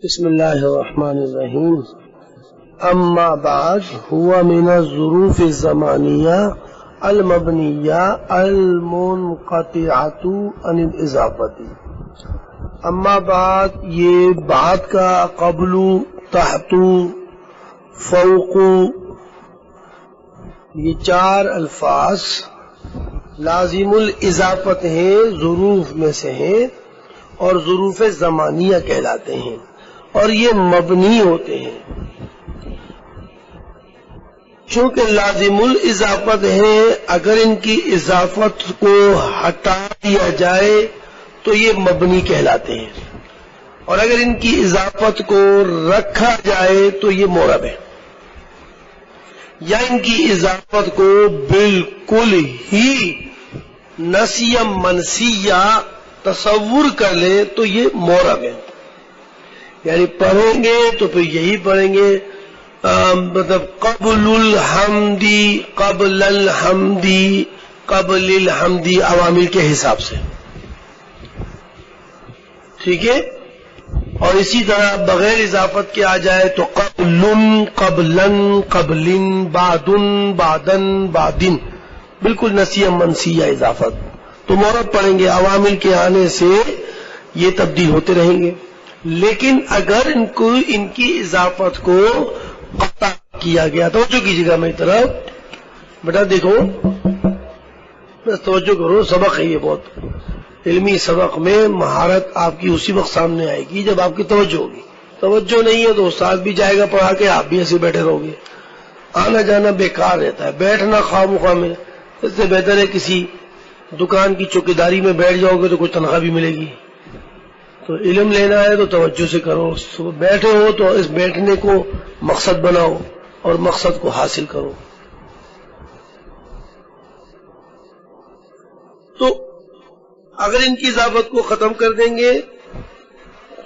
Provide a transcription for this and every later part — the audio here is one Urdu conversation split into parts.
بسم اللہ الرحمن الرحیم اما بعد هو من الظروف الزمانیہ المبنیہ المنقطعۃ عن الاضافۃ. اما بعد یہ بعد کا قبل، تحت، فوق، یہ چار الفاظ لازم الاضافت ہیں، ظروف میں سے ہیں اور ظروف زمانیہ کہلاتے ہیں اور یہ مبنی ہوتے ہیں. چونکہ لازم الاضافت ہے، اگر ان کی اضافت کو ہٹا دیا جائے تو یہ مبنی کہلاتے ہیں، اور اگر ان کی اضافت کو رکھا جائے تو یہ معرب ہے. یا ان کی اضافت کو بالکل ہی نسیا منسیہ تصور کر لیں تو یہ معرب ہے. یعنی پڑھیں گے تو پھر یہی پڑھیں گے، مطلب قبل الحمدی، قبل الحمدی، قبل الحمدی عوامل کے حساب سے، ٹھیک ہے. اور اسی طرح بغیر اضافت کے آ جائے تو قبل، قبلن، قبلن، بعدن، بعدن، بعدن، بالکل نسیہ منسیہ اضافت تو معرب پڑھیں گے. عوامل کے آنے سے یہ تبدیل ہوتے رہیں گے. لیکن اگر ان کی اضافت کو قطع کیا گیا، توجہ کیجیے گا میری طرف، بیٹا دیکھو بس توجہ کرو، سبق ہے یہ بہت علمی سبق میں مہارت آپ کی اسی وقت سامنے آئے گی جب آپ کی توجہ ہوگی. توجہ نہیں ہے تو استاد بھی جائے گا پڑھا کے، آپ بھی ایسے بیٹھے رہو گے، آنا جانا بیکار رہتا ہے. بیٹھنا خواہ مخواہ میں، اس سے بہتر ہے کسی دکان کی چوکیداری میں بیٹھ جاؤ گے تو کچھ تنخواہ بھی ملے گی. تو علم لینا ہے تو توجہ سے کرو، بیٹھے ہو تو اس بیٹھنے کو مقصد بناؤ اور مقصد کو حاصل کرو. تو اگر ان کی اضافت کو ختم کر دیں گے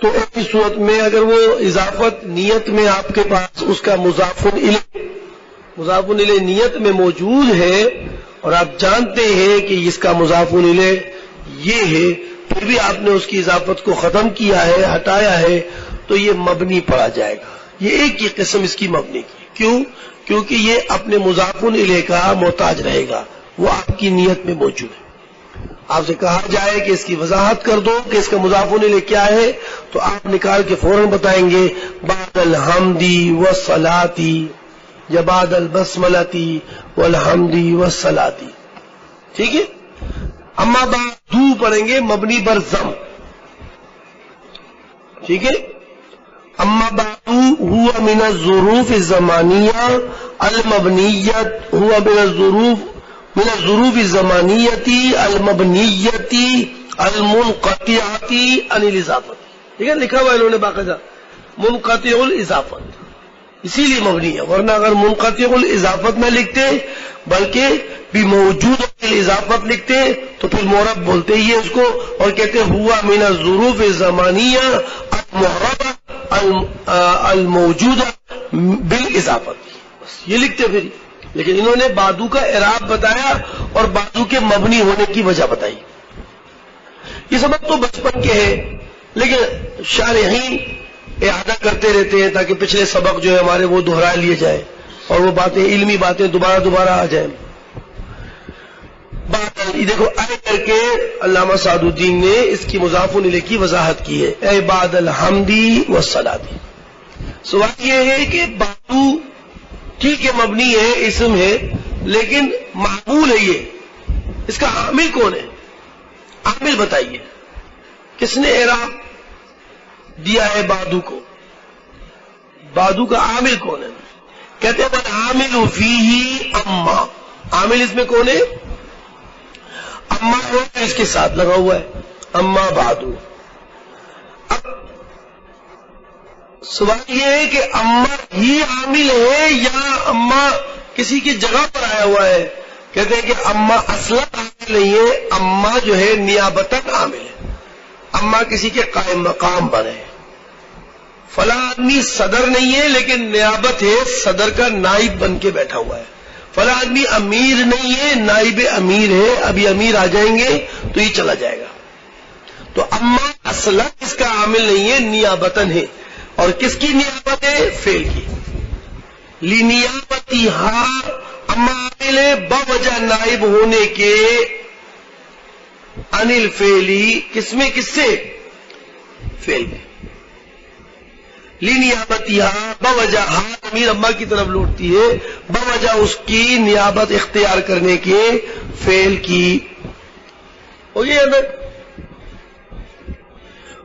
تو ایسی صورت میں اگر وہ اضافت نیت میں آپ کے پاس اس کا مضاف الیہ نیت میں موجود ہے اور آپ جانتے ہیں کہ اس کا مضاف الیہ یہ ہے، پھر بھی آپ نے اس کی اضافت کو ختم کیا ہے، ہٹایا ہے، تو یہ مبنی پڑا جائے گا. یہ ایک ہی قسم اس کی مبنی کی. کیوں؟ کیونکہ یہ اپنے مضاف الیہ کا محتاج رہے گا، وہ آپ کی نیت میں موجود ہے. آپ سے کہا جائے کہ اس کی وضاحت کر دو کہ اس کا مضاف الیہ کیا ہے تو آپ نکال کے فوراً بتائیں گے بعد الحمدی والصلاتی، یا بعد البسملتی والحمدی والصلاتی، ٹھیک ہے. اما بعد دو پڑھیں گے مبنی بر ضم، ٹھیک ہے. اما بعد ہوا من الظروف الزمانیہ المبنیت، ہوا من الظروف الزمانیتی المبنیتی المنقطعتی عن الاضافت. ٹھیک ہے، لکھا ہوا انہوں نے باقاعدہ منقطع الاضافت، اسی لیے مبنی ہے. ورنہ اگر منقطع الاضافت نہ لکھتے بلکہ بموجود الاضافت لکھتے تو پھر معرب بولتے ہی ہے اس کو اور کہتے ہوا من الظروف الزمانیہ المعربہ الموجودہ بالاضافت، بس یہ لکھتے پھر. لیکن انہوں نے بادو کا اعراب بتایا اور بادو کے مبنی ہونے کی وجہ بتائی. یہ سبق تو بچپن کے ہیں لیکن شارحین اعادہ کرتے رہتے ہیں تاکہ پچھلے سبق جو ہے ہمارے وہ دہرا لیے جائے اور وہ باتیں، علمی باتیں دوبارہ آ جائیں. دیکھو آئے کر کے علامہ سعد الدین نے اس کی مضاف الیہ کی وضاحت کی ہے، اے بعد الحمدی والصلاتی. سوال یہ ہے کہ بادو ٹھیک ہے مبنی ہے، اسم ہے، لیکن معمول ہے، یہ اس کا عامل کون ہے؟ عامل بتائیے، کس نے اعراب دیا ہے بادو کو؟ بادو کا عامل کون ہے؟ کہتے ہیں والعامل فیہ اما، عامل اس میں کون ہے؟ اما ہے، اس کے ساتھ لگا ہوا ہے اما بادو. اب سوال یہ ہے کہ اما ہی عامل ہے یا اما کسی کی جگہ پر آیا ہوا ہے؟ کہتے ہیں کہ اما اصلا عامل نہیں ہے، اما جو ہے نیابتاً عامل ہے. اما کسی کے قائم مقام پر ہے. فلاں آدمی صدر نہیں ہے لیکن نیابت ہے، صدر کا نائب بن کے بیٹھا ہوا ہے. فلاں آدمی امیر نہیں ہے، نائب امیر ہے، ابھی امیر آ جائیں گے تو یہ چلا جائے گا. تو اما اصلا اس کا عامل نہیں ہے، نیابتن ہے. اور کس کی نیابت ہے؟ فعل کی. لنیابتہا اما عامل بوجہ نائب ہونے کے عن الفعلی کس میں؟ کس سے؟ فعل میں. لنیابتہا بوجہ ضمیر اما کی طرف لوٹتی ہے بوجہ اس کی نیابت اختیار کرنے کے فعل کی. ہو گیا اندر.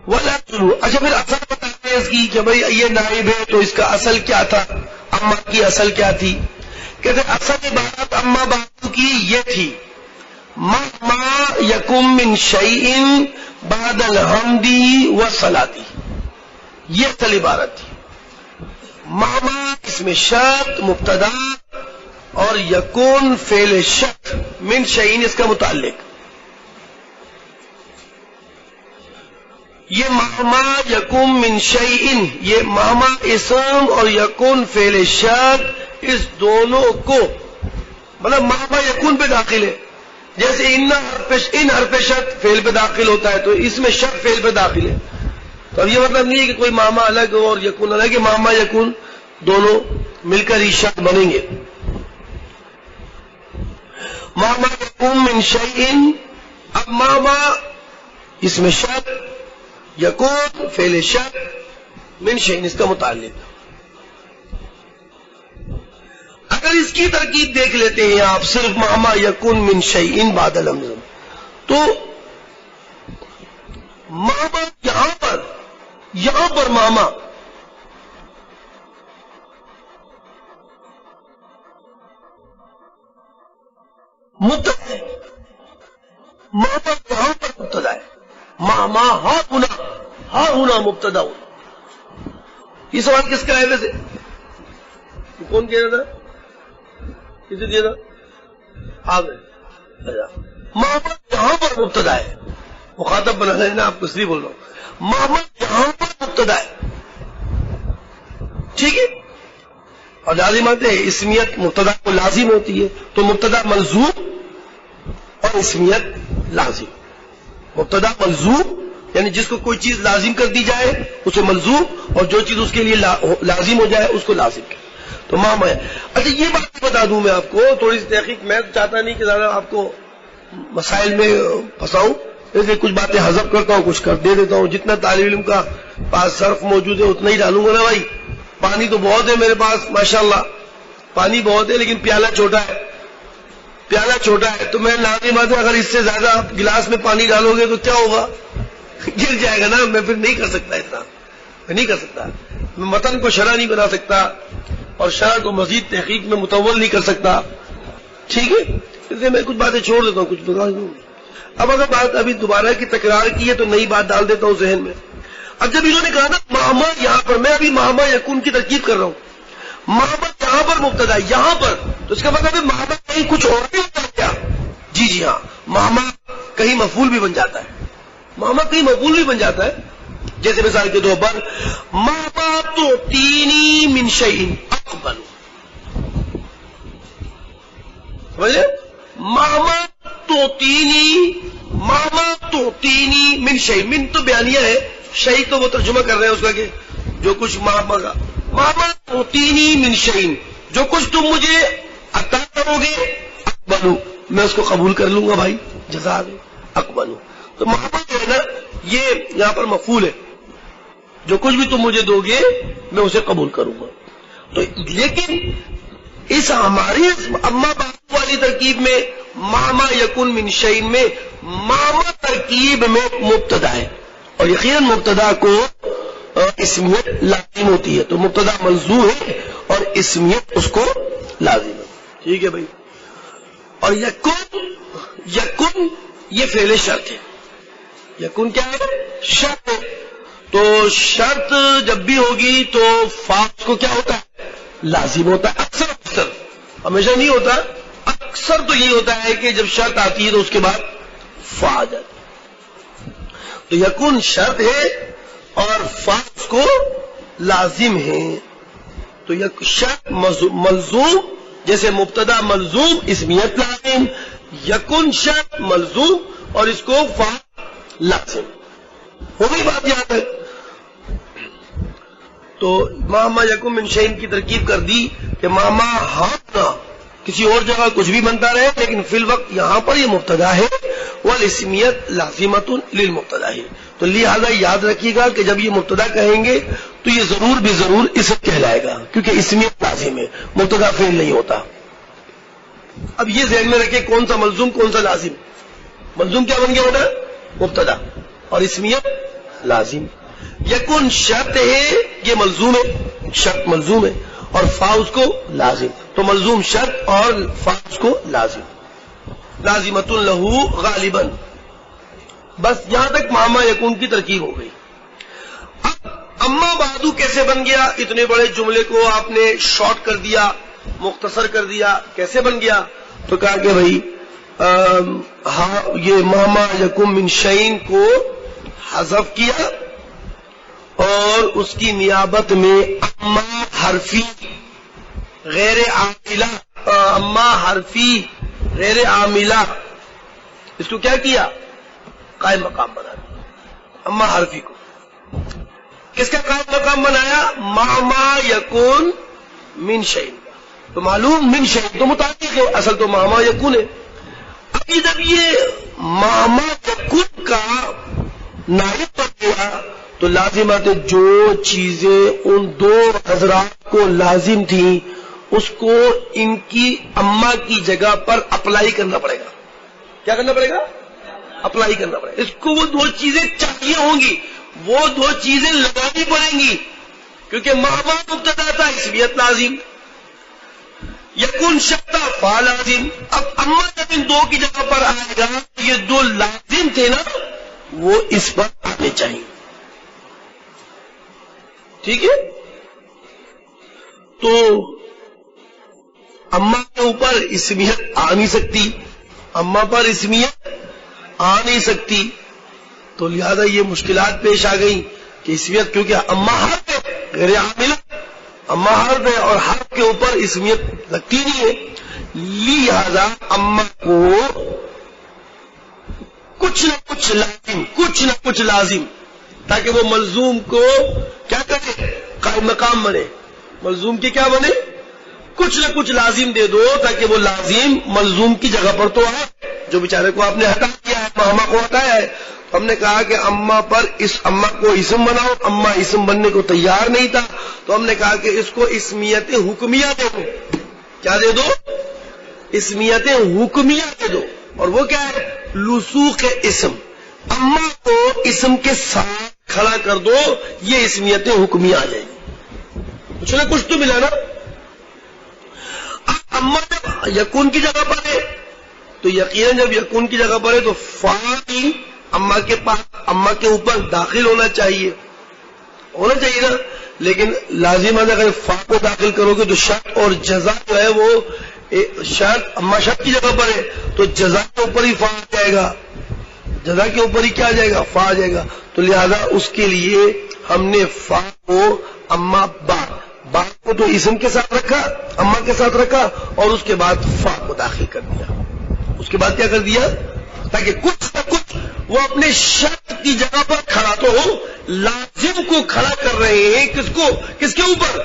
ولا اچھا پھر اصل بتاتے ہیں اس کی کہ بھئی یہ نائب ہے تو اس کا اصل کیا تھا؟ اما کی اصل کیا تھی؟ کہتے اصل عبارت اما باتو کی یہ تھی مہما یکم من شیء بعد الحمد والصلاۃ. یہ اصل عبارت تھی. مہما اس میں شرط مبتدا اور یکون فعل شرط من شیء اس کا متعلق. یہ مہما یکم من شیء یہ مہما اسم اور یکون فعل شرط اس دونوں کو مطلب مہما یکون پہ داخل ہے. جیسے ان حرف شرط فعل پہ داخل ہوتا ہے تو اس میں شرط فعل پہ داخل ہے. تو اب یہ مطلب نہیں ہے کہ کوئی مہما الگ ہو اور یکون الگ ہے. مہما یکون دونوں مل کر ہی شرط بنیں گے. مہما یکم من شیء اب مہما اس میں شرط یکون فعل شرط من شیء اس کا متعلق. اگر اس کی ترکیب دیکھ لیتے ہیں آپ صرف مہما یکون من شیء بعد الحمد تو مہما یہاں پر مہما مبتدا ہے. مہما یہاں پر مبتدا ہے. مہما ہا ہونا مبتدا ہونا. یہ سوال کس کا ہے ویسے؟ کون کہہ رہا تھا؟ کسے دیا تھا؟ آپ نے. مہما یہاں پر مبتدا ہے. مخاطب بنا لینا آپ کو اس لیے بول رہا ہوں. مہما یہاں پر مبتدا ہے. ٹھیک ہے. اور لازم آتے ہیں اسمیت مبتدا کو لازم ہوتی ہے تو مبتدا ملزوم اور اسمیت لازم. مبتدا ملزوم یعنی جس کو کوئی چیز لازم کر دی جائے اسے ملزوم اور جو چیز اس کے لیے لازم ہو جائے اس کو لازم کر. تو مہما ہے. اچھا یہ بات بتا دوں میں آپ کو تھوڑی سی تحقیق. میں چاہتا نہیں کہ زیادہ آپ کو مسائل میں پھنساؤں ایسے کچھ باتیں حذف کرتا ہوں کچھ کر دے دیتا ہوں. جتنا طالب علم کا پاس صرف موجود ہے اتنا ہی ڈالوں گا نا بھائی. پانی تو بہت ہے میرے پاس ماشاءاللہ پانی بہت ہے لیکن پیالہ چھوٹا ہے. پیالہ چھوٹا ہے تو میں لازم بات ہے اگر اس سے زیادہ آپ گلاس میں پانی ڈالو گے تو کیا ہوگا؟ گر جائے گا نا. میں پھر نہیں کر سکتا اتنا. میں نہیں کر سکتا. میں متن کو شرح نہیں بنا سکتا اور شرح کو مزید تحقیق میں متول نہیں کر سکتا. ٹھیک ہے. اس لیے میں کچھ باتیں چھوڑ دیتا ہوں کچھ بتا دوں. اب اگر بات ابھی دوبارہ کی تکرار کی ہے تو نئی بات ڈال دیتا ہوں ذہن میں. اب جب انہوں نے کہا نا مہما یہاں پر میں ابھی مہما یکون کی ترکیب کر رہا ہوں. مہما یہاں پر مبتدا یہاں پر تو اس کا مطلب ہے مہما کہیں کچھ اور بھی ہوتا ہے کیا؟ جی ہاں. مہما کہیں مفعول بھی بن جاتا ہے. مہما کہیں مفعول بھی بن جاتا ہے. جیسے مثال کے طور پر مہما تعطینی من شیء اقبل. سمجھ لیں؟ مہما تعطینی من شیء. من تو بیانیہ ہے. شیء تو وہ ترجمہ کر رہے ہیں اس کا کہ جو کچھ مہما کا. مہما تعطینی من شیء جو کچھ تم مجھے عطا کرو گے اقبلو میں اس کو قبول کر لوں گا بھائی. جزا دے اقبلو. تو مہما جو ہے نا یہ یہاں پر مفعول ہے. جو کچھ بھی تم مجھے دو گے میں اسے قبول کروں گا. تو لیکن اس ہماری اما باتو والی ترکیب میں مہما یکن من شیء میں مہما ترکیب میں مبتدا ہے اور یقیناً مبتدا کو اسمیت لازم ہوتی ہے. تو مبتدا ملزوم ہے اور اسمیت اس کو لازم ہے. ٹھیک ہے بھائی. اور یکن یہ فعل شرط ہے. یکن کیا ہے؟ شرط. تو شرط جب بھی ہوگی تو فا کو کیا ہوتا ہے؟ لازم ہوتا ہے. اکثر ہمیشہ نہیں ہوتا. اکثر تو یہ ہوتا ہے کہ جب شرط آتی ہے تو اس کے بعد فا آ جاتا ہے. تو یکن شرط ہے اور فا اس کو لازم ہے. تو شرط ملزوم جیسے مبتدا ملزوم اسمیت لازم. یکن شرط ملزوم اور اس کو فا لازم. ہو گئی بات یہاں تک. تو ماما یکم من شیء کی ترکیب کر دی کہ ماما ہاں کسی اور جگہ کچھ بھی بنتا رہے لیکن فی الوقت یہاں پر یہ مبتدا ہے، والاسمیت لازمۃ للمبتدا ہے. تو لہذا یاد رکھیے گا کہ جب یہ مبتدا کہیں گے تو یہ ضرور بھی ضرور اسم کہلائے گا، کیونکہ اسمیت لازم ہے، مبتدا فعل نہیں ہوتا. اب یہ ذہن میں رکھے کون سا ملزوم کون سا لازم. ملزوم کیا بن گیا ہوتا ہے؟ مبتدا، اور اسمیت لازم. یکن شرط ہے، یہ ملزوم ہے، شرط ملزوم ہے، اور فا اس کو لازم. تو ملزوم شرط اور فا اس کو لازم. لازمۃ لہو غالباً. بس یہاں تک ماما یکون کی ترکیب ہو گئی. اب اما بعدو کیسے بن گیا؟ اتنے بڑے جملے کو آپ نے شارٹ کر دیا، مختصر کر دیا، کیسے بن گیا؟ تو کہا کہ بھائی ہاں یہ ماما یکم من شیء کو حذف کیا اور اس کی نیابت میں اما حرفی غیر عاملہ، اما حرفی غیر عاملہ، اس کو کیا کیا؟ قائم مقام بنا دیا. اما حرفی کو کس کا قائم مقام بنایا؟ ماما یکون من شیء. تو معلوم من شیء تو متعلق ہے، اصل تو ماما یکون ہے. ابھی جب یہ ماما یکون کا نائب بن گیا تو لازمات جو چیزیں ان دو حضرات کو لازم تھیں اس کو ان کی اما کی جگہ پر اپلائی کرنا پڑے گا. کیا کرنا پڑے گا؟ اپلائی کرنا پڑے گا. اس کو وہ دو چیزیں چاہیے ہوں گی، وہ دو چیزیں لگانی پڑیں گی، کیونکہ ماما مبتدا تھا، اسمیت لازم، یکون شرط فا لازم. اب اما جب ان دو کی جگہ پر آئے گا یہ دو لازم تھے نا، وہ اس پر آنے چاہیے. ٹھیک ہے؟ تو اما کے اوپر اسمیت آ نہیں سکتی، اما پر اسمیت آ نہیں سکتی، تو لہذا یہ مشکلات پیش آ گئی کہ اسمیت، کیونکہ اما حرف ہے غیر عاملہ، اما حرف ہے اور حرف کے اوپر اسمیت لگتی نہیں ہے، لہذا اما کو کچھ نہ کچھ لازم تاکہ وہ ملزوم کو کیا کرے؟ قائم مقام بنے. ملزوم کے کیا بنے؟ کچھ نہ کچھ لازم دے دو تاکہ وہ لازم ملزوم کی جگہ پر تو آئے. جو بیچارے کو آپ نے ہٹا دیا ہے، ماما کو ہٹایا ہے، ہم نے کہا کہ اما پر اس اما کو اسم بناؤ. اما اسم بننے کو تیار نہیں تھا تو ہم نے کہا کہ اس کو اسمیت حکمیہ دے دو. کیا دے دو؟ اسمیت حکمیہ دے دو. اور وہ کیا ہے؟ لسوق اسم. اما کو اسم کے ساتھ کھڑا کر دو، یہ اسمیت حکمیہ آ جائے گی. کچھ نہ کچھ تو ملا نا. اب اما جب یکون کی جگہ پر ہے تو یقیناً جب یکون کی جگہ پر ہے تو فا کی اما کے پاس، اما کے اوپر داخل ہونا چاہیے نا. لیکن لازم ہے اگر فا کو داخل کرو گے تو شرط اور جزا جو ہے وہ شرط اما شرط کی جگہ پر ہے تو جزا کے اوپر ہی فا آ جائے گا، جزا کے اوپر ہی کیا آ جائے گا؟ فا آ جائے گا. تو لہذا اس کے لیے ہم نے فا کو اما با کو تو اسم کے ساتھ رکھا، اما کے ساتھ رکھا، اور اس کے بعد فا کو داخل کر دیا. اس کے بعد کیا کر دیا؟ تاکہ کچھ نہ کچھ وہ اپنے شرط کی جگہ پر کھڑا تو ہو. لازم کو کھڑا کر رہے ہیں کس کو؟ کس کے اوپر؟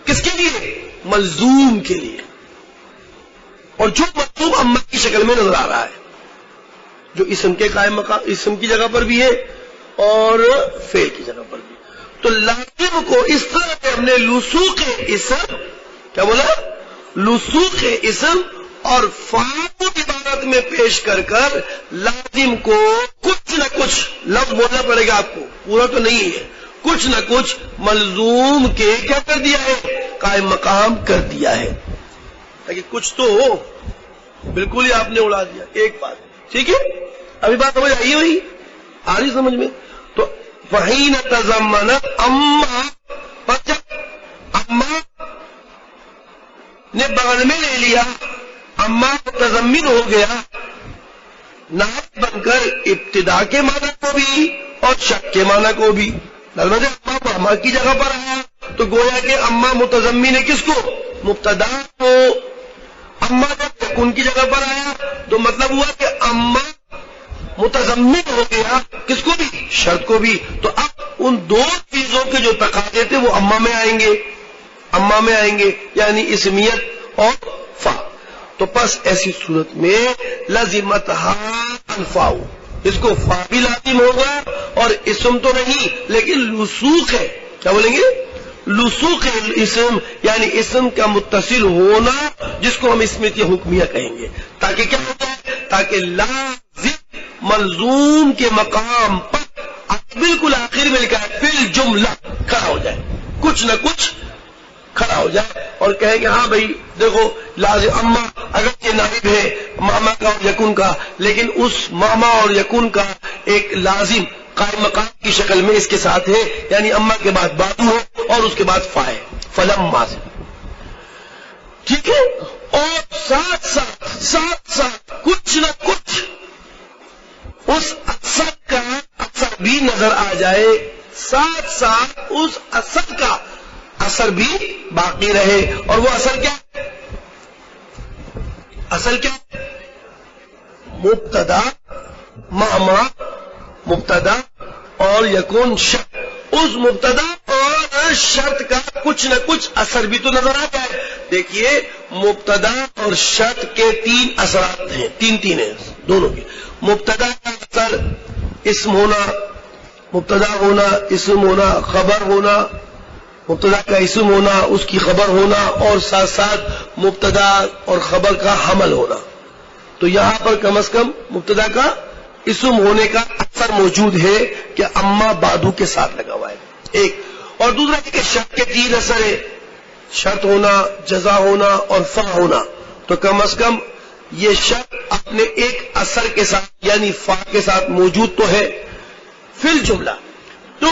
کس کے لیے؟ ملزوم کے لیے. اور جو ملزوم اما کی شکل میں نظر آ رہا ہے، جو اسم کے قائم مقام، اسم کی جگہ پر بھی ہے اور فعل کی جگہ پر بھی. تو لازم کو اس طرح سے ہم نے لسوق اسم، کیا بولا؟ لسوق اسم اور فا کو عبارت میں پیش کر لازم کو کچھ نہ کچھ لفظ بولنا پڑے گا آپ کو، پورا تو نہیں ہے، کچھ نہ کچھ ملزوم کے کیا کر دیا ہے؟ قائم مقام کر دیا ہے. تاکہ کچھ تو ہو. بالکل ہی آپ نے اڑا دیا ایک بات. ٹھیک ہے؟ ابھی بات سمجھ آئی ہوئی؟ آ رہی سمجھ میں؟ تو وحین تضمنت اما، پر جب اما نے بغل میں لے لیا، اما متضمن ہو گیا نائب بن کر ابتدا کے معنی کو بھی اور شک کے معنی کو بھی. اما کی جگہ پر آیا تو گویا کہ اما متضمن ہے کس کو؟ مبتدا کو. اما جب یکون کی جگہ پر آیا تو مطلب ہوا کہ اما متضمن ہو گیا کس کو بھی؟ شرط کو بھی. تو اب ان دو چیزوں چیزوں کے جو تقاضے تھے وہ اما میں آئیں گے، اما میں آئیں گے، یعنی اسمیت اور فا. تو پس ایسی صورت میں لازمتها الفاء، اس کو فا بھی لازم ہوگا اور اسم تو نہیں لیکن لصوق ہے. کیا بولیں گے؟ لصوق الاسم، یعنی اسم کا متصل ہونا جس کو ہم اسمیت حکمیہ کہیں گے. تاکہ کیا ہوتا ہے؟ تاکہ لازم ملزوم کے مقام پر بالکل آخر میں لکھا ہے فی الجملہ کھڑا ہو جائے، کچھ نہ کچھ کھڑا ہو جائے اور کہے کہ ہاں بھائی دیکھو لازم اما اگرچہ نائب ہے ماما کا اور یکون کا، لیکن اس ماما اور یکون کا ایک لازم قائم مقام کی شکل میں اس کے ساتھ ہے، یعنی اما کے بعد بادو ہے اور اس کے بعد فا ہے، فلما سے. ٹھیک ہے؟ اور ساتھ ساتھ کچھ نہ کچھ اس اثر کا اثر بھی نظر آ جائے، ساتھ ساتھ اس اثر کا اثر بھی باقی رہے. اور وہ اثر کیا؟ اصل کیا؟ مبتدا ماما، مبتدا اور یکون شرط. اس مبتدا اور شرط کا کچھ نہ کچھ اثر بھی تو نظر آتا ہے. دیکھیے مبتدا اور شرط کے تین اثرات ہیں، تین ہیں دونوں کے. مبتدا کا اثر اسم ہونا، مبتدا ہونا، اسم ہونا، خبر ہونا، مبتدا کا اسم ہونا، اس کی خبر ہونا، اور ساتھ ساتھ مبتدا اور خبر کا حمل ہونا. تو یہاں پر کم از کم مبتدا کا اسم ہونے کا اثر موجود ہے کہ اما بادو کے ساتھ لگا ہوا ہے ایک. اور دوسرا کہ شرط کے تین اثر ہے، شرط ہونا، جزا ہونا اور فا ہونا. تو کم از کم یہ شرط اپنے ایک اثر کے ساتھ یعنی فا کے ساتھ موجود تو ہے فی الجملہ. تو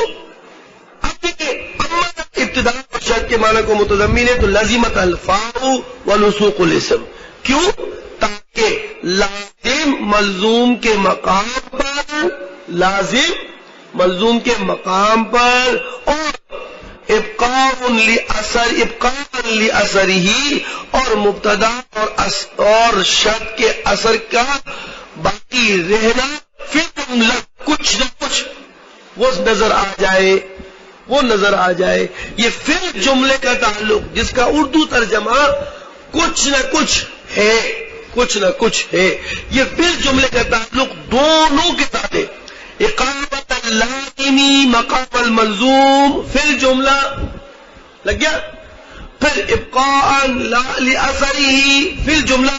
اب دیکھیں اما ابتدا اور شرط کے معنی کو متضمن ہے، تو لازمت الفاء ولصوق الاسم. کیوں؟ تاکہ لازم ملزوم کے مقام پر، لازم ملزوم کے مقام پر اور ابقاء لأثرہ اور مبتدا اور شرط کے اثر کا باقی رہنا پھر جملہ کچھ نہ کچھ وہ نظر آ جائے، وہ نظر آ جائے. یہ پھر جملے کا تعلق جس کا اردو ترجمہ کچھ نہ کچھ ہے، کچھ نہ کچھ ہے، یہ پھر جملے کا تعلق دونوں کے ساتھ ہے. اقامت اللازمی مقام الملزوم پھر جملہ لگ گیا، پھر ابقاء لأثرہ پھر جملہ.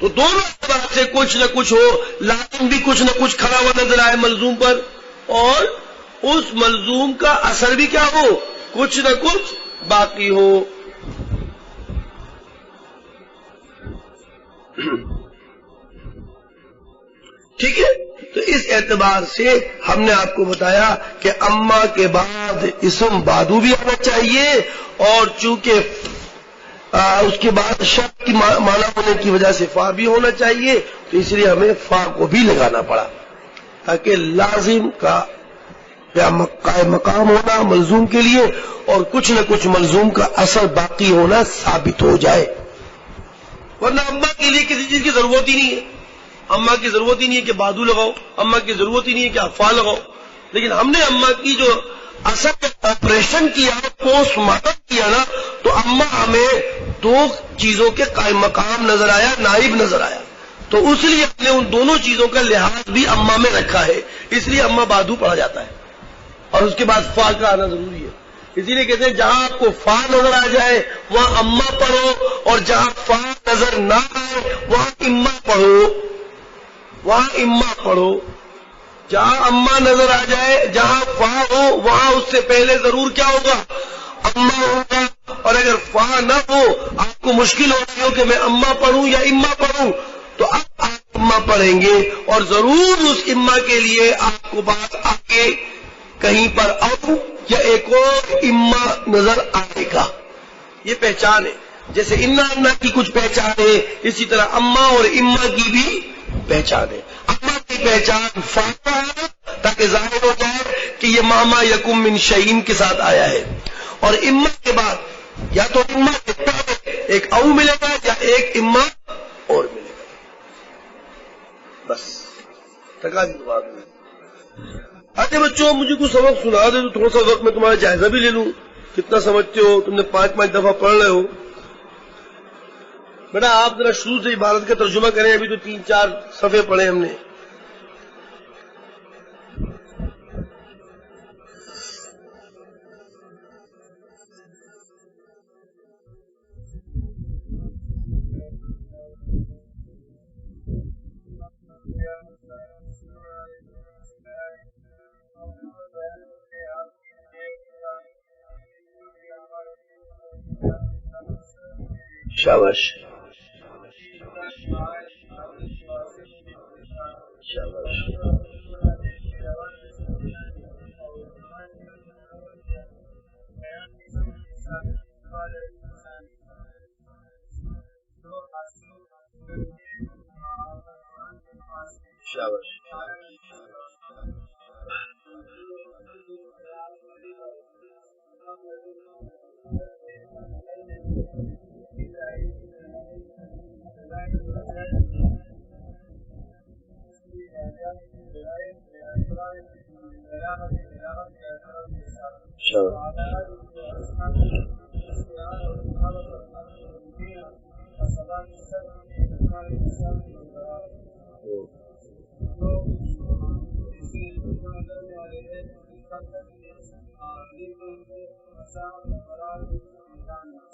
تو دونوں اعتبار سے کچھ نہ کچھ ہو، لازم بھی کچھ نہ کچھ کھڑا ہوا نظر آئے ملزوم پر، اور اس ملزوم کا اثر بھی کیا ہو، کچھ نہ کچھ باقی ہو. ٹھیک ہے؟ تو اس اعتبار سے ہم نے آپ کو بتایا کہ اما کے بعد اسم بادو بھی آنا چاہیے، اور چونکہ اس کے بعد شرط کی معنی ہونے کی وجہ سے فا بھی ہونا چاہیے، تو اس لیے ہمیں فا کو بھی لگانا پڑا تاکہ لازم کا قائم مقام ہونا ملزوم کے لیے اور کچھ نہ کچھ ملزوم کا اثر باقی ہونا ثابت ہو جائے. ورنہ اما کے لیے کسی چیز کی ضرورت ہی نہیں ہے، اما کی ضرورت ہی نہیں ہے کہ بادو لگاؤ، اما کی ضرورت ہی نہیں ہے کہ افا لگاؤ. لیکن ہم نے اما کی جو اثر کا آپریشن کیا، پوسٹ مارٹم کیا نا، تو اما ہمیں دو چیزوں کے قائم مقام نظر آیا، نائب نظر آیا. تو اس لیے ہم نے ان دونوں چیزوں کا لحاظ بھی اما میں رکھا ہے، اس لیے اما بادو پڑھا جاتا ہے اور اس کے بعد فا کا آنا ضروری ہے. اسی لیے کہتے ہیں جہاں آپ کو فا نظر آ جائے وہاں اما پڑھو، اور جہاں فا نظر نہ آئے وہاں اما پڑھو، وہاں اما پڑھو. جہاں اما نظر آ جائے، جہاں فا ہو، وہاں اس سے پہلے ضرور کیا ہوگا، اما ہوگا. اور اگر فا نہ ہو، آپ کو مشکل ہو رہی ہو کہ میں اما پڑھوں یا اما پڑھوں، تو اب آپ اما پڑھیں گے، اور ضرور اس اما کے لیے آپ کو بات آگے کہیں پر او یا ایک اور اما نظر آئے گا. یہ پہچان ہے. جیسے انا کی کچھ پہچان ہے، اسی طرح اما اور اما کی بھی پہچان ہے. اما کی پہچان فاطمہ ہے تاکہ ظاہر ہو جائے کہ یہ ماما یکم من شعین کے ساتھ آیا ہے، اور اما کے بعد یا تو اما کے پہلے ایک او ملے گا یا ایک اما اور ملے گا. بس تقاضی بات ہے. اچھا بچوں مجھے کچھ سبق سنا دے تو تھوڑا سا وقت میں تمہارا جائزہ بھی لے لوں، کتنا سمجھتے ہو؟ تم نے 5 دفعہ پڑھ رہے ہو بیٹا. آپ ذرا شروع سے عبارت کا ترجمہ کریں، ابھی تو 3-4 صفحے پڑھے ہم نے. شاباش شاباش. شاباش.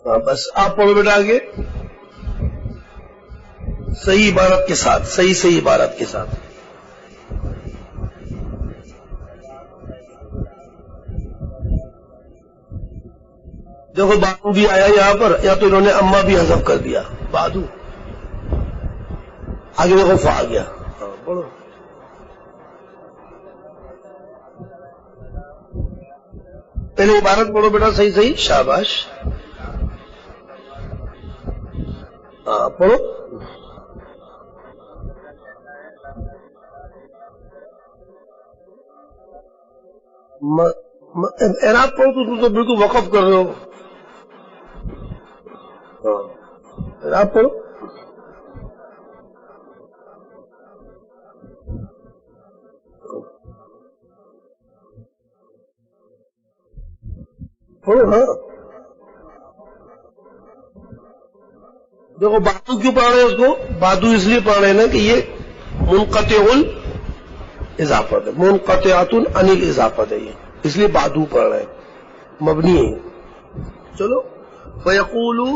ہاں بس آپ پڑھو بیٹا آگے صحیح عبارت کے ساتھ، صحیح عبارت کے ساتھ. دیکھو بادو بھی آیا یہاں پر، یا تو انہوں نے اما بھی حذف کر دیا بادو. آگے دیکھو فا آ گیا. پڑھو پہلے عبارت پڑھو بیٹا صحیح. شاباش. ہاں پڑھو. اعراب پڑھو تو تم تو بالکل وقف کر رہے ہو. اعراب پڑھو. پڑھو. ہاں دیکھو بادو کیوں پڑھ رہے ہیں اس کو؟ بادو اس لیے پڑھ رہے ہیں نا کہ یہ منقطع الاضافت ہے، منقطعۃ عن الاضافت ہے، یہ اس لیے بادو پڑھ رہے ہیں، مبنی ہے. چلو فیقولو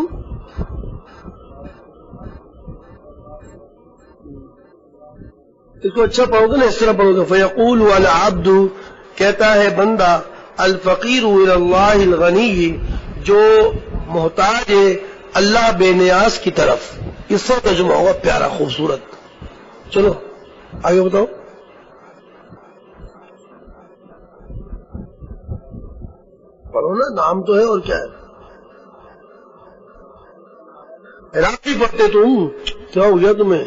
اس کو اچھا پڑھو گے نا، اس طرح پڑھو گے. فیقول العبد کہتا ہے بندہ، الفقیر الی اللہ الغنی جو محتاج ہے اللہ بے نیاز کی طرف. اس سے ترجمہ ہوگا پیارا خوبصورت. چلو آگے بتاؤ. پڑھو نا، نام تو ہے اور کیا ہے. رات بھی پڑھتے تم، کیا ہو گیا تمہیں؟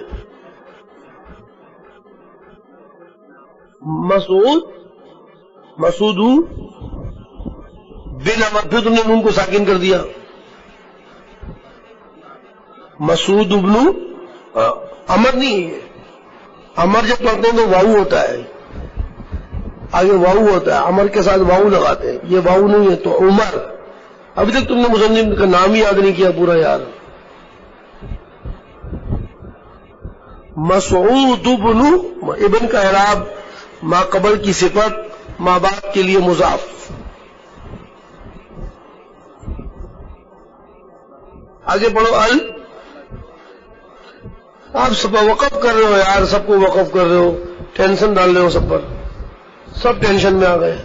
مسعود بن امر، پھر تم نے نون کو ساکن کر دیا. مسعود ابن امر نہیں ہے. امر جب پڑھتے ہیں تو واؤ ہوتا ہے، آگے واؤ ہوتا ہے، امر کے ساتھ واؤ لگاتے ہیں. یہ واؤ نہیں ہے تو عمر. ابھی تک تم نے مصنف کا نام ہی یاد نہیں کیا پورا یار. مسعود ابن کا اعراب ما قبل کی صفت، ما بعد کے لیے مضاف. آگے پڑھو. آپ سب وقف کر رہے ہو یار، سب کو وقف کر رہے ہو، ٹینشن ڈال رہے ہو سب پر، سب ٹینشن میں آ گئے.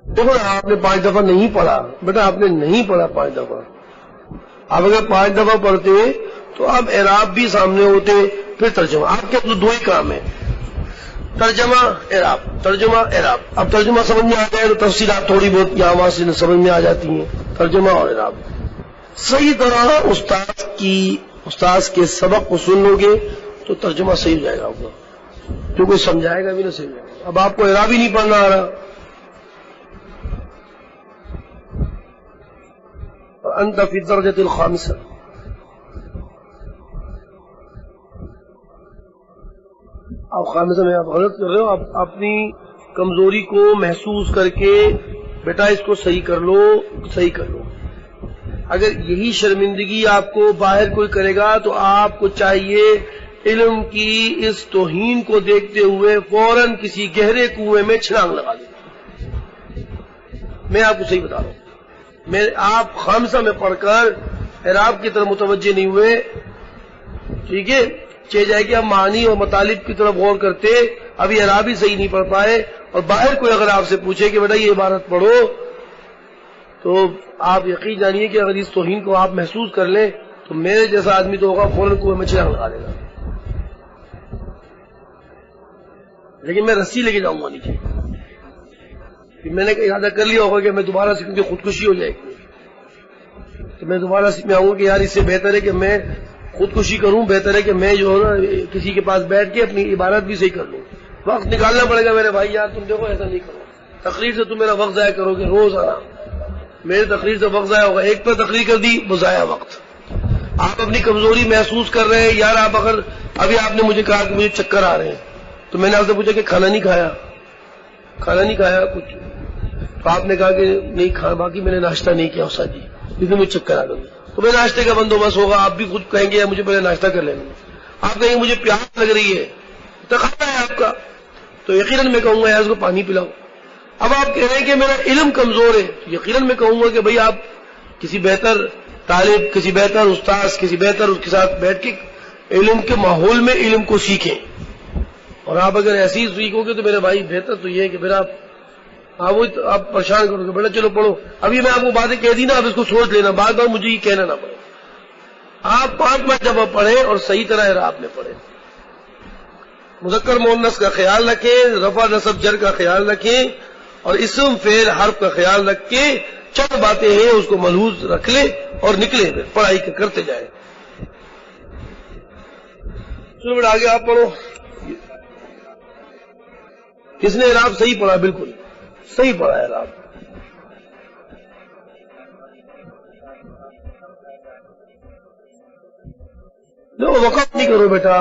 دیکھو آپ نے 5 دفعہ نہیں پڑھا بیٹا، آپ نے نہیں پڑھا 5 دفعہ. آپ اگر 5 دفعہ پڑھتے تو اب اعراب بھی سامنے ہوتے، پھر ترجمہ. آپ کے تو 2 ہی کام ہے، ترجمہ اعراب، ترجمہ اعراب. اب ترجمہ سمجھ میں آ جائے تو تفصیلات تھوڑی بہت یہاں وہاں سے سمجھ میں آ جاتی ہیں. ترجمہ اور اعراب صحیح طرح استاد کے سبق کو سن لو گے تو ترجمہ صحیح ہو جائے گا آپ کو، جو کوئی سمجھائے گا بھی نہ صحیح ہو جائے گا. اب آپ کو اعراب ہی نہیں پڑھنا آ رہا. انت فی الدرجۃ الخامسہ. خامسہ میں آپ غلط کر رہے ہو. آپ اپنی کمزوری کو محسوس کر کے بیٹا اس کو صحیح کر لو، صحیح کر لو. اگر یہی شرمندگی آپ کو باہر کوئی کرے گا تو آپ کو چاہیے علم کی اس توہین کو دیکھتے ہوئے فوراً کسی گہرے کنویں میں چھلانگ لگا دیں. میں آپ کو صحیح بتا رہا ہوں. آپ خامسہ میں پڑھ کر اعراب کی طرف متوجہ نہیں ہوئے، ٹھیک ہے، چاہے جائے کہ آپ معانی اور مطالب کی طرف غور کرتے، ابھی اعراب ہی صحیح نہیں پڑھ پائے، اور باہر کوئی اگر آپ سے پوچھے کہ بیٹا یہ عبارت پڑھو، تو آپ یقین جانیے کہ اگر اس توہین کو آپ محسوس کر لیں تو میرے جیسا آدمی تو ہوگا فوراً کنویں میں چھلانگ لگا دے گا. لیکن میں رسی لے کے جاؤں گا نیچے. میں نے ارادہ کر لیا ہوگا کہ میں دوبارہ سیکھوں گی، خودکشی ہو جائے گی، تو میں دوبارہ میں آؤں گا کہ یار اس سے بہتر ہے کہ میں خودکشی کروں، بہتر ہے کہ میں جو ہے نا کسی کے پاس بیٹھ کے اپنی عبارت بھی صحیح کر لوں. وقت نکالنا پڑے گا میرے بھائی. یار تم دیکھو ایسا نہیں کرو، تقریر سے تم میرا وقت ضائع کرو گے روزانہ. میرے تقریر سے وقت ضائع ہوگا. ایک پر تقریر کر دی وہ ضائع وقت. آپ اپنی کمزوری محسوس کر رہے ہیں. یار آپ اگر ابھی آپ نے مجھے کہا کہ مجھے چکر آ رہے ہیں، تو میں نے آپ سے پوچھا کہ کھانا نہیں کھایا کچھ، تو آپ نے کہا کہ نہیں کھانا، باقی میں نے ناشتہ نہیں کیا استاد جی لیکن مجھے چکر آ گئی. تو میں ناشتے کا بندوبست ہوگا. آپ بھی خود کہیں گے مجھے پہلے ناشتہ کر لینا. آپ کہیں گے مجھے پیاس لگ رہی ہے، تقاضا ہے آپ کا، تو یقیناً میں کہوں گا یار اس کو پانی پلاؤ. اب آپ کہہ رہے ہیں کہ میرا علم کمزور ہے، تو یقیناً میں کہوں گا کہ بھئی آپ کسی بہتر طالب، کسی بہتر استاذ، کسی بہتر اس کے ساتھ بیٹھ کے علم کے ماحول میں علم کو سیکھیں. اور آپ اگر ایسے ہی سیکھو گے تو میرے بھائی بہتر تو یہ ہے کہ پھر آپ پریشان کرو گے. بیٹا چلو پڑھو. ابھی میں آپ کو باتیں کہہ دی نا، آپ اس کو سوچ لینا، بار بار مجھے یہ کہنا نہ پڑے. آپ 5 مرتبہ پڑھیں اور صحیح طرح اعراب میں پڑھیں. مذکر مؤنث کا خیال رکھیں، رفع نصب جر کا خیال رکھیں، اور اسم فعل حرف کا خیال رکھ کے چند باتیں ہیں اس کو ملحوظ رکھ لیں اور نکلے پھر پڑھائی کرتے جائیں. چلو بیٹا آگے آپ پڑھو. کس نے اعراب صحیح پڑھا؟ بالکل صحیح پڑھا اعراب. جو وقف نہیں کرو بیٹا،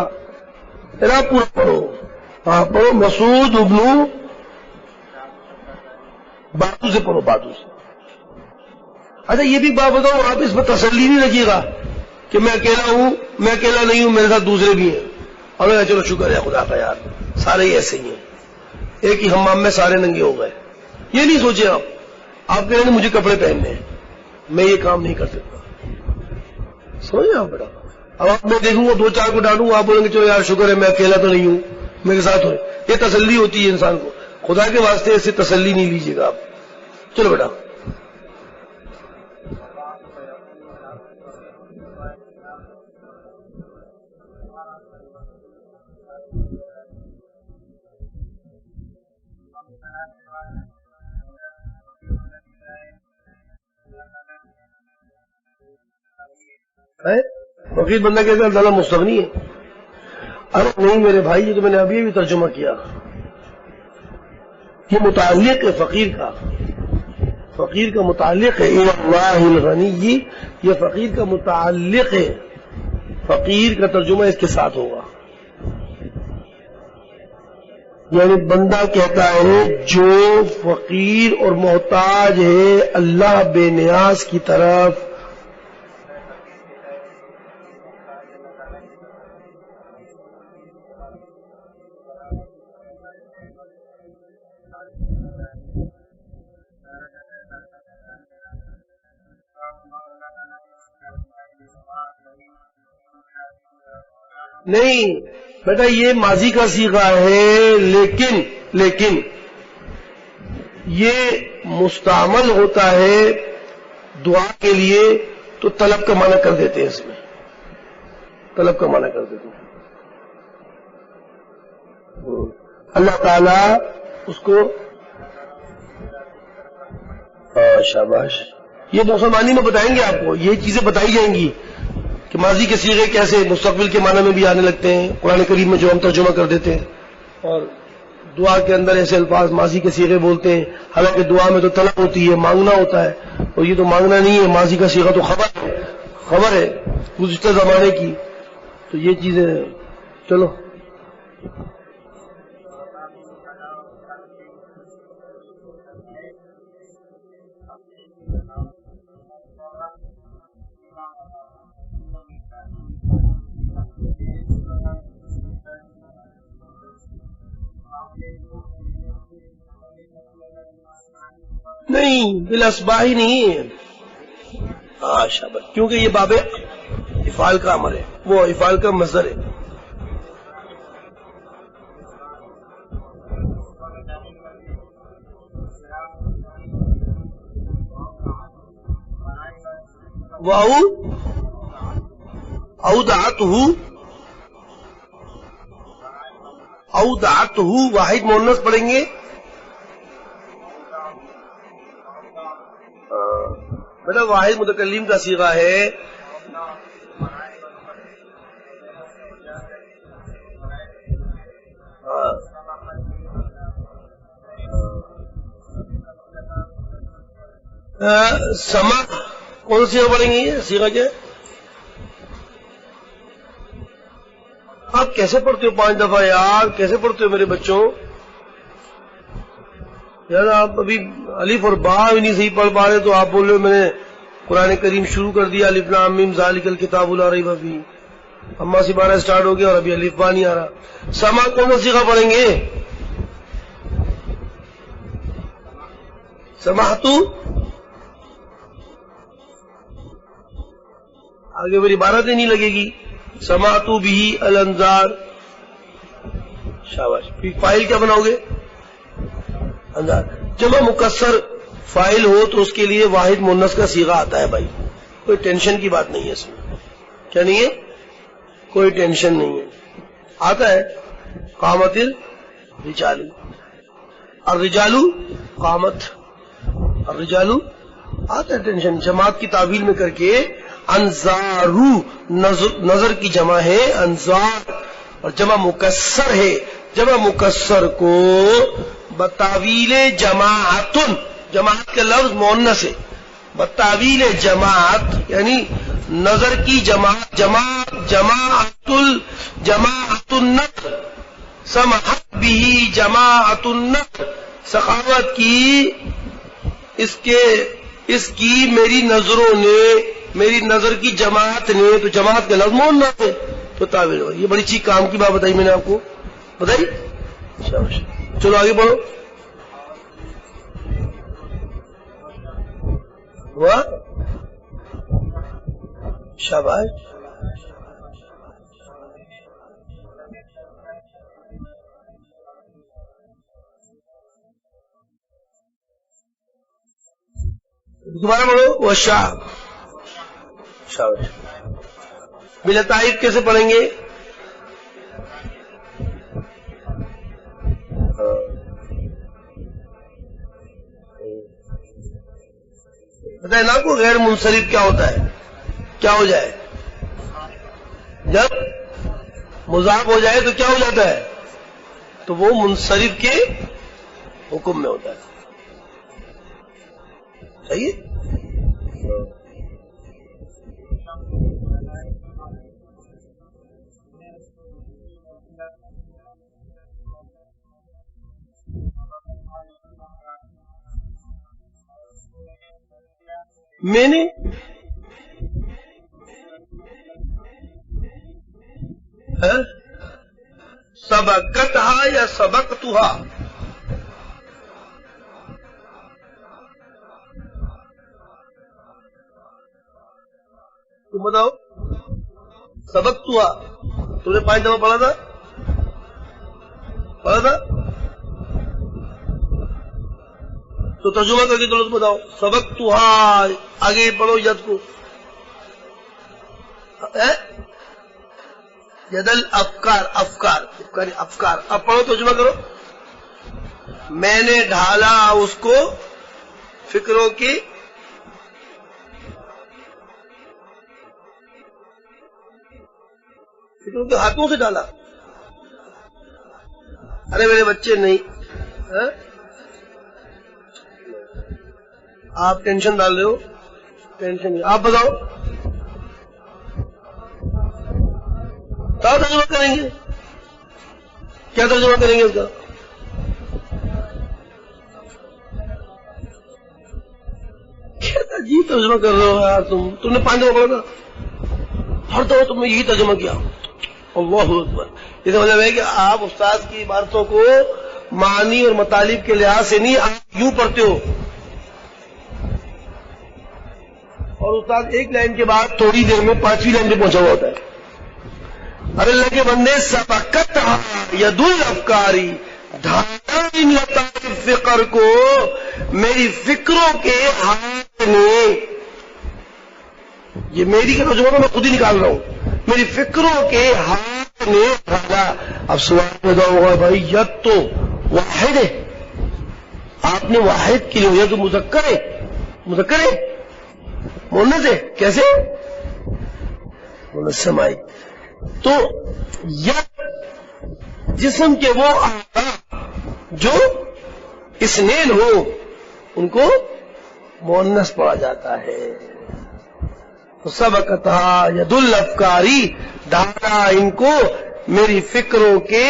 اعراب پورا پڑھو. ہاں پڑھو. مسعود ابن باتو سے پڑھو، باتو سے. اچھا یہ بھی بات بتاؤ، آپ اس پر تسلی نہیں رکھیے گا کہ میں اکیلا ہوں، میں اکیلا نہیں ہوں، میرے ساتھ دوسرے بھی ہیں. اور چلو شکر ہے خدا کا یار سارے ہی ایسے ہی ہیں، ایک ہی حمام میں سارے ننگے ہو گئے. یہ نہیں سوچے آپ کہہ رہے ہیں مجھے کپڑے پہننے ہیں، میں یہ کام نہیں کر سکتا. سمجھے آپ بیٹا؟ اب آپ میں دیکھوں گا 2-4 کو ڈالوں گا، آپ بولیں گے چلو یار شکر ہے میں اکیلا تو نہیں ہوں، میرے ساتھ ہوئے. یہ تسلی ہوتی ہے انسان کو. خدا کے واسطے اس سے تسلی نہیں لیجیے گا آپ. چلو بیٹا. وکیل بندہ کہتے ہیں اللہ مستغنی ہے. ارے نہیں میرے بھائی، یہ تو میں نے ابھی بھی ترجمہ کیا. یہ متعلق ہے فقیر کا متعلق ہے. اللہ الغنی، یہ فقیر کا متعلق ہے. فقیر کا ترجمہ اس کے ساتھ ہوگا. یعنی بندہ کہتا ہے جو فقیر اور محتاج ہے اللہ بے نیاز کی طرف. نہیں بیٹا یہ ماضی کا صیغہ ہے، لیکن یہ مستعمل ہوتا ہے دعا کے لیے تو طلب کا معنی کر دیتے ہیں. اس میں طلب کا معنی کر دیتے ہیں. اللہ تعالیٰ اس کو شاباش. یہ مسلمانی میں بتائیں گے آپ کو، یہ چیزیں بتائی جائیں گی کہ ماضی کے صیغے کیسے مستقبل کے معنی میں بھی آنے لگتے ہیں قرآن کریم میں جو ہم ترجمہ کر دیتے ہیں. اور دعا کے اندر ایسے الفاظ ماضی کے صیغے بولتے ہیں، حالانکہ دعا میں تو طلب ہوتی ہے، مانگنا ہوتا ہے، اور یہ تو مانگنا نہیں ہے. ماضی کا صیغہ تو خبر ہے گزشتہ زمانے کی. تو یہ چیزیں چلو نہیں، بالاسباح ہی نہیں ہے. شاباش، کیونکہ یہ باب افعال کا عمل ہے، وہ افعال کا مصدر ہے. اودعتہ واحد مؤنث پڑھیں گے. بیٹا واحد متکلم کا صیغہ ہے. سما کون سی پڑھیں گے؟ یہ صیغہ کیا ہے؟ آپ کیسے پڑھتے ہو 5 دفعہ یار؟ کیسے پڑھتے ہو میرے بچوں؟ یار آپ ابھی الف اور با بھی نہیں صحیح پڑھ پا رہے تو آپ بول رہے ہو میں نے قرآن کریم شروع کر دیا، الف لام میم ذالک الکتاب لا ریب فیہ، اما سے 12 سٹارٹ ہو گیا اور ابھی الف با نہیں آ رہا. سما کون سا صیغہ پڑھیں گے؟ سمعتو. آگے میری عبارت ہی نہیں لگے گی. سمعتو بھی الانذار. شاباش. پھر فاعل کیا بناؤ گے؟ انذار. جمع مکسر فاعل ہو تو اس کے لیے واحد مؤنث کا صیغہ آتا ہے بھائی، کوئی ٹینشن کی بات نہیں ہے اس میں. کیا نہیں ہے؟ کوئی ٹینشن نہیں ہے، آتا ہے. قامت الرجال، الرجال قامت، الرجال آتا ہے. ٹینشن جماعت کی تعویل میں کر کے انذارو نظر کی جمع ہے انذار، اور جمع مکسر ہے. جمع مکسر کو بتاویل جماعت، جماعت کا لفظ مؤنث ہے، بتاویل جماعت یعنی نظر کی جماعت، جماعت النطق، سمحت بھی جماعت النطق، سخاوت کی اس کی میری نظروں نے، میری نظر کی جماعت نے، تو جماعت کا لفظ مؤنث ہے تو تعویل ہو. یہ بڑی چیز کام کی بات بتائی میں نے آپ کو، بتائی. چلو آگے بڑھو. ہوا شاباش. دوبارہ بڑھو. وشا. شاباش. بلطائف کیسے پڑھیں گے؟ بتائیں نا کو غیر منصرف کیا ہوتا ہے؟ کیا ہو جائے؟ جب مضاف ہو جائے تو کیا ہو جاتا ہے؟ تو وہ منصرف کے حکم میں ہوتا ہے. صحیح ہے؟ میں نے سبقتها یا سبقتها؟ تم بتاؤ. سبقتها تم نے 5 دفعہ پڑھا تھا؟ تو ترجمہ کر کے درست بتاؤ. سبقتها آگے پڑھو ید کو. ید الافکار، افکار. اب پڑھو ترجمہ کرو. میں نے ڈھالا اس کو فکروں کے ہاتھوں سے ڈالا. ارے میرے بچے نہیں، آپ ٹینشن ڈال رہے ہو. ٹینشن نہیں. آپ بتاؤ کیا ترجمہ کریں گے؟ کیا ترجمہ کریں گے اس کا؟ جی ترجمہ کر رہے ہو یار تم نے 5 دفعہ پڑھا تھا، ہر دفعہ تم نے یہی ترجمہ کیا. اللہ اکبر. اس کا مطلب ہے کہ آپ استاد کی عبارتوں کو معنی اور مطالب کے لحاظ سے نہیں، آپ یوں پڑھتے ہو. اور استاد ایک لائن کے بعد تھوڑی دیر میں 5ویں لائن پہ پہنچا ہوا ہوتا ہے. ارے اللہ کے بندے سبقت ید الافکاری دھانا ان لطائف فکر کو میری فکروں کے ہاتھ نے، یہ میری کا ترجمہ میں خود ہی نکال رہا ہوں، میری فکروں کے ہاتھ نے ڈھالا. اب سوال پیدا ہوگا بھائی ید تو واحد ہے، آپ نے واحد کے لیے، یہ تو مذکر ہے، مذکر ہے مؤنث ہے، کیسے مؤنث سمائی؟ تو ید جسم کے وہ اعضاء جو اثنین ہو ان کو مؤنث پڑھا جاتا ہے. سبقتھا ید الافکاری ڈھالا ان کو میری فکروں کے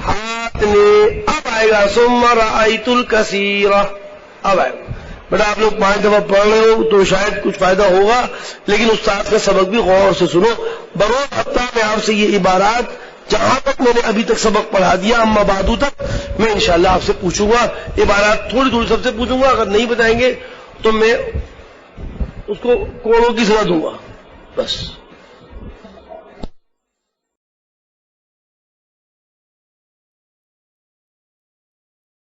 ہاتھ نے. اب آئے گا ثم رأیت الکثیر. اب آئے گا بیٹا آپ لوگ 5 دفعہ پڑھ رہے ہو تو شاید کچھ فائدہ ہوگا، لیکن استاد کا سبق بھی غور سے سنو. بروز ہفتہ میں آپ سے یہ عبارات جہاں تک میں نے ابھی تک سبق پڑھا دیا اما بعدو تک میں انشاءاللہ آپ سے پوچھوں گا. عبارات تھوڑی تھوڑی سب سے پوچھوں گا، اگر نہیں بتائیں گے تو میں اس کو کوڑوں کی سزا دوں گا بس.